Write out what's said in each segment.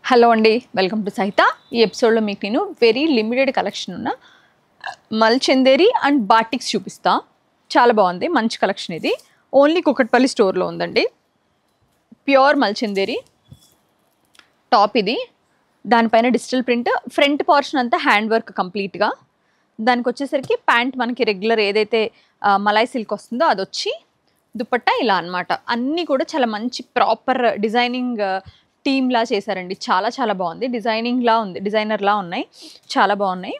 Hello అండి, welcome to సహిత. ఈ ఎపిసోడ్లో మీకు నేను వెరీ లిమిటెడ్ కలెక్షన్ ఉన్న మల్చందేరి అండ్ బాటిక్స్ చూపిస్తా. చాలా బాగుంది, మంచి కలెక్షన్. ఇది ఓన్లీ కుకట్పల్లి స్టోర్లో ఉందండి. ప్యూర్ మల్చందేరి టాప్ ఇది. దానిపైన డిజిటల్ ప్రింట్, ఫ్రంట్ పోర్షన్ అంతా హ్యాండ్ వర్క్ కంప్లీట్గా. దానికి వచ్చేసరికి ప్యాంట్ మనకి రెగ్యులర్ ఏదైతే మలాయ్ సిల్క్ వస్తుందో అది వచ్చి దుపట్టా ఇలా అనమాట. అన్నీ కూడా చాలా మంచి ప్రాపర్ డిజైనింగ్ టీమ్లా చేశారండి. చాలా చాలా బాగుంది, డిజైనింగ్లా ఉంది, డిజైనర్లా ఉన్నాయి, చాలా బాగున్నాయి.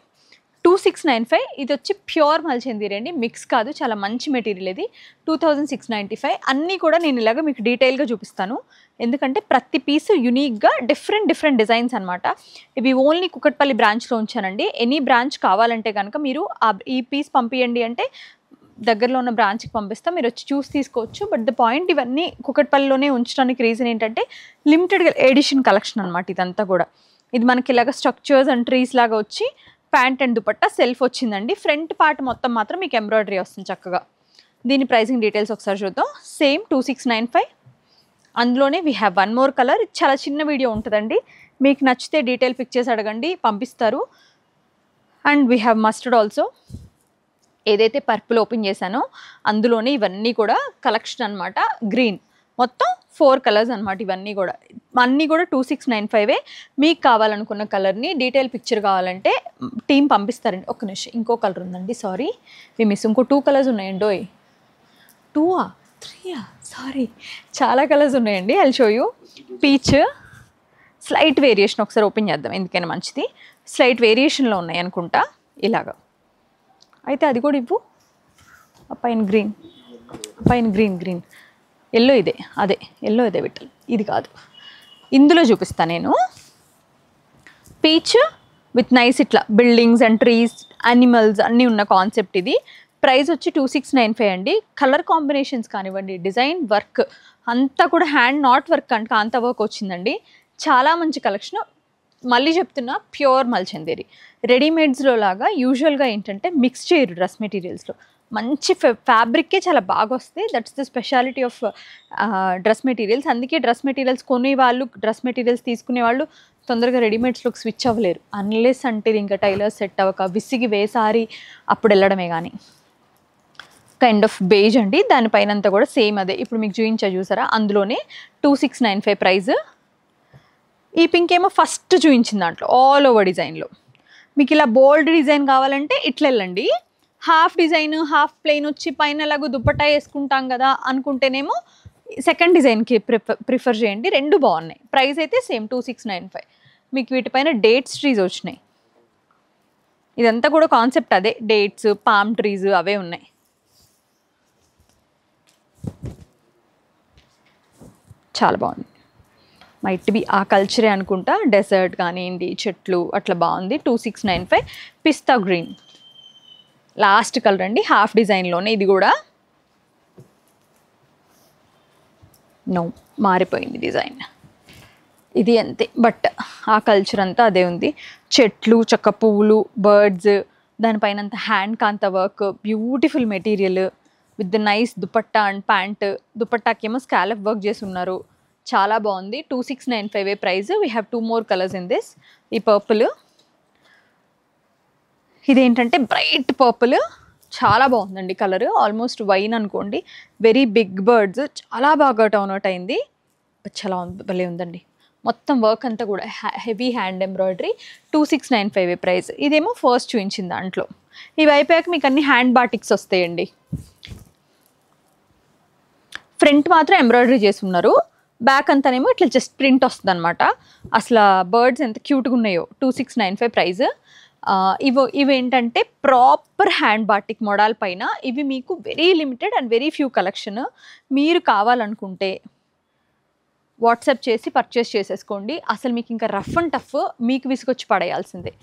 2695 ఇది వచ్చి ప్యూర్ మల్చందేరి అండి, మిక్స్ కాదు, చాలా మంచి మెటీరియల్ ఇది. 2695 అన్నీ కూడా నేను ఇలాగ మీకు డీటెయిల్గా చూపిస్తాను, ఎందుకంటే ప్రతి పీస్ యునీక్గా డిఫరెంట్ డిజైన్స్ అనమాట. ఇవి ఓన్లీ కుకట్పల్లి బ్రాంచ్లో ఉంచానండి. ఎనీ బ్రాంచ్ కావాలంటే కనుక మీరు ఈ పీస్ పంపించండి అంటే దగ్గరలో ఉన్న బ్రాంచ్కి పంపిస్తా, మీరు వచ్చి చూసి తీసుకోవచ్చు. బట్ ద పాయింట్, ఇవన్నీ కుకట్పల్లిలోనే ఉంచడానికి రీజన్ ఏంటంటే లిమిటెడ్ ఎడిషన్ కలెక్షన్ అనమాట ఇదంతా కూడా. ఇది మనకి ఇలాగ స్ట్రక్చర్స్ అండ్ ట్రీస్ లాగా వచ్చి ప్యాంట్ అండ్ దుపట్టా సెల్ఫ్ వచ్చిందండి. ఫ్రంట్ పార్ట్ మొత్తం మాత్రం మీకు ఎంబ్రాయిడరీ వస్తుంది చక్కగా. దీని ప్రైసింగ్ డీటెయిల్స్ ఒకసారి చూద్దాం. సేమ్ 2695. అందులోనే we have one more colour. చాలా చిన్న వీడియో ఉంటుందండి, మీకు నచ్చితే డీటెయిల్ పిక్చర్స్ అడగండి, పంపిస్తారు. And we have mustard also. ఏదైతే పర్పుల్ ఓపెన్ చేశానో అందులోనే ఇవన్నీ కూడా కలెక్షన్ అనమాట. గ్రీన్ మొత్తం 4 కలర్స్ అనమాట. ఇవన్నీ కూడా అన్నీ కూడా 2695. మీకు కావాలనుకున్న కలర్ని డీటెయిల్ పిక్చర్ కావాలంటే టీం పంపిస్తారండి. ఒక్క నిమిషం, ఇంకో కలర్ ఉందండి, సారీ మీ మిస్. ఇంకో 2 కలర్స్ ఉన్నాయండి. 2ఆ 3ఆ, సారీ, చాలా కలర్స్ ఉన్నాయండి. I'll show you. Peach slight variation, ఒకసారి ఓపెన్ చేద్దాం ఎందుకైనా మంచిది. స్లైట్ వేరియేషన్లో ఉన్నాయి అనుకుంటా ఇలాగా. అయితే అది కూడా ఇవ్వు. పైన గ్రీన్, పైన గ్రీన్ ఎల్లో, అదే ఎల్లో, ఇదే విట్టలు, ఇది కాదు. ఇందులో చూపిస్తాను నేను. పీచ్ విత్ నైస్ ఇట్లా బిల్డింగ్స్ అండ్ ట్రీస్, యానిమల్స్ అన్నీ ఉన్న కాన్సెప్ట్ ఇది. ప్రైస్ వచ్చి 2695 అండి. కలర్ కాంబినేషన్స్ కానివ్వండి, డిజైన్ వర్క్ అంతా కూడా హ్యాండ్ నాట్ వర్క్ అంటే కాంతా వర్క్ వచ్చిందండి. చాలా మంచి కలెక్షన్. మళ్ళీ చెప్తున్నా, ప్యూర్ మల్చందేరి. రెడీమేడ్స్లో లాగా యూజువల్గా ఏంటంటే మిక్స్ చేయరు డ్రెస్ మెటీరియల్స్లో. మంచి ఫ్యాబ్రిక్కే చాలా బాగా వస్తాయి. That's the speciality of dress materials. అందుకే డ్రెస్ మెటీరియల్స్ కొనేవాళ్ళు, డ్రెస్ మెటీరియల్స్ తీసుకునే వాళ్ళు తొందరగా రెడీమేడ్స్లోకి స్విచ్ అవ్వలేరు, అన్లెస్ అంటే ఇంకా టైలర్స్ సెట్ అవ్వక విసిగి వేసారి అప్పుడు వెళ్ళడమే. కానీ కైండ్ ఆఫ్ బేజ్ అండి. దానిపైన అంతా కూడా సేమ్ అదే ఇప్పుడు మీకు చూసారా, అందులోనే 2695 ప్రైస్. ఈ పింక్ ఏమో ఫస్ట్ చూపించిన దాంట్లో ఆల్ ఓవర్ డిజైన్లో. మీకు ఇలా బోల్డ్ డిజైన్ కావాలంటే ఇట్లా వెళ్ళండి. హాఫ్ డిజైన్, హాఫ్ ప్లెయిన్ వచ్చి పైన ఎలాగో దుపట్టా వేసుకుంటాం కదా అనుకుంటేనేమో సెకండ్ డిజైన్కి ప్రిఫర్ చేయండి. రెండు బాగున్నాయి. ప్రైస్ అయితే సేమ్ 2695. మీకు వీటిపైన డేట్స్ ట్రీస్ వచ్చినాయి. ఇదంతా కూడా కాన్సెప్ట్ అదే, డేట్స్, పామ్ ట్రీస్ అవే ఉన్నాయి. చాలా బాగుంది. మైట్ బి ఆ కల్చరే అనుకుంటా, డెజర్ట్ కానివ్వండి, చెట్లు అట్లా బాగుంది. 2695. పిస్తా గ్రీన్ లాస్ట్ కలర్ అండి, హాఫ్ డిజైన్లోనే. ఇది కూడా నో మారిపోయింది డిజైన్, ఇది అంతే. బట్ ఆ కల్చర్ అంతా అదే ఉంది. చెట్లు, చక్క పువ్వులు, బర్డ్స్, దానిపైన అంతా hand kantha work, beautiful material with the nice dupatta and pant. దుపట్టాకేమో స్కాలప్ వర్క్ చేసి ఉన్నారు, చాలా బాగుంది. 2695 price. We have 2 more colours in this. ఈ పర్పుల్, ఇదేంటంటే బ్రైట్ పర్పుల్, చాలా బాగుందండి కలర్. ఆల్మోస్ట్ వైన్ అనుకోండి. వెరీ బిగ్ బర్డ్స్, చాలా బాగా టర్న్అవుట్ అయింది. చాలా భలే ఉందండి. మొత్తం వర్క్ అంతా కూడా హెవీ హ్యాండ్ ఎంబ్రాయిడరీ. 2695 ప్రైస్. ఇదేమో ఫస్ట్ చూపించింది దాంట్లో. ఇవి అయిపోయాక మీకు అన్ని హ్యాండ్ బాటిక్స్ వస్తాయండి. ఫ్రంట్ మాత్రం ఎంబ్రాయిడరీ చేసి ఉన్నారు, బ్యాక్ అంతానేమో ఇట్లా జస్ట్ ప్రింట్ వస్తుంది అనమాట. అసలు బర్డ్స్ ఎంత క్యూట్గా ఉన్నాయో. 2695 ప్రైస్. ఇవేంటంటే ప్రాపర్ హ్యాండ్ బాటిక్ మోడల్ పైన. ఇవి మీకు very limited and very few collection. మీరు కావాలనుకుంటే వాట్సాప్ చేసి పర్చేస్ చేసేసుకోండి. అసలు మీకు ఇంకా రఫ్ అండ్ టఫ్ మీకు విసుకొచ్చి పడేయాల్సిందే,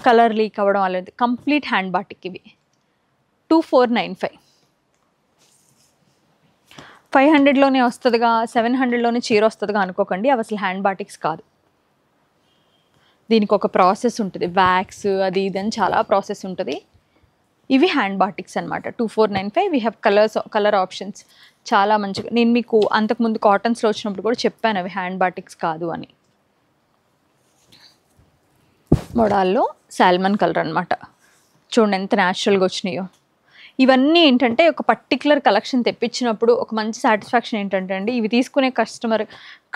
కలర్ లీక్ అవ్వడం అనేది. కంప్లీట్ హ్యాండ్ బాటిక్ ఇవి. 2495. 500లోనే వస్తుందిగా, 700లోనే చీర వస్తుందిగా అనుకోకండి, అవి అసలు హ్యాండ్ బాటిక్స్ కాదు. దీనికి ఒక ప్రాసెస్ ఉంటుంది, వ్యాక్స్ అది ఇది అని చాలా ప్రాసెస్ ఉంటుంది. ఇవి హ్యాండ్ బాటిక్స్ అనమాట. 2495. వీ హ్యావ్ కలర్ ఆప్షన్స్ చాలా మంచిగా. నేను మీకు అంతకుముందు కాటన్స్లో వచ్చినప్పుడు కూడా చెప్పాను అవి హ్యాండ్ బాటిక్స్ కాదు అని. మోడాల్లో సాల్మన్ కలర్ అనమాట. చూడండి ఎంత న్యాచురల్గా వచ్చినాయో. ఇవన్నీ ఏంటంటే ఒక పర్టికులర్ కలెక్షన్ తెప్పించినప్పుడు ఒక మంచి సాటిస్ఫాక్షన్ ఏంటంటే అండి, ఇవి తీసుకునే కస్టమర్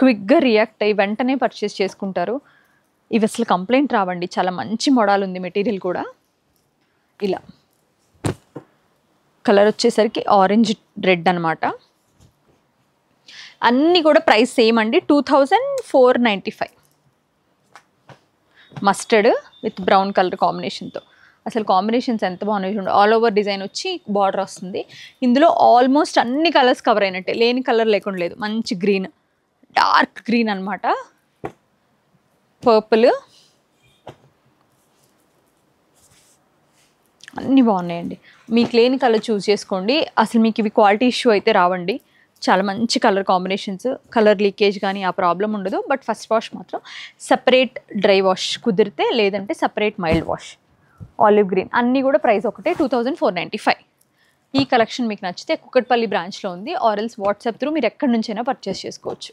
క్విక్గా రియాక్ట్ అయ్యి వెంటనే పర్చేస్ చేసుకుంటారు. ఇవి అసలు కంప్లైంట్ రావండి. చాలా మంచి మోడల్ ఉంది, మెటీరియల్ కూడా. ఇలా కలర్ వచ్చేసరికి ఆరెంజ్ రెడ్ అనమాట. అన్నీ కూడా ప్రైస్ సేమ్ అండి, 2495. మస్టర్డ్ విత్ బ్రౌన్ కలర్ కాంబినేషన్తో. అసలు కాంబినేషన్స్ ఎంత బాగున్నాయి చూడండి. ఆల్ ఓవర్ డిజైన్ వచ్చి బార్డర్ వస్తుంది. ఇందులో ఆల్మోస్ట్ అన్ని కలర్స్ కవర్ అయినట్టే, లేని కలర్ లేకుండా లేదు. మంచి గ్రీన్, డార్క్ గ్రీన్ అనమాట, పర్పుల్, అన్నీ బాగున్నాయండి. మీకు లేని కలర్ చూస్ చేసుకోండి. అసలు మీకు ఇవి క్వాలిటీ ఇష్యూ అయితే రావండి. చాలా మంచి కలర్ కాంబినేషన్స్, కలర్ లీకేజ్ కానీ ఆ ప్రాబ్లం ఉండదు. బట్ ఫస్ట్ వాష్ మాత్రం సపరేట్ డ్రై వాష్ కుదిరితే, లేదంటే separate mild wash. Olive green అన్నీ కూడా ప్రైస్ ఒకటే, 2495. ఈ కలెక్షన్ మీకు నచ్చితే కుకట్పల్లి బ్రాంచ్లో ఉంది, ఆర్ఎల్స్ వాట్సాప్ త్రూ మీరు ఎక్కడి నుంచైనా పర్చేస్ చేసుకోవచ్చు.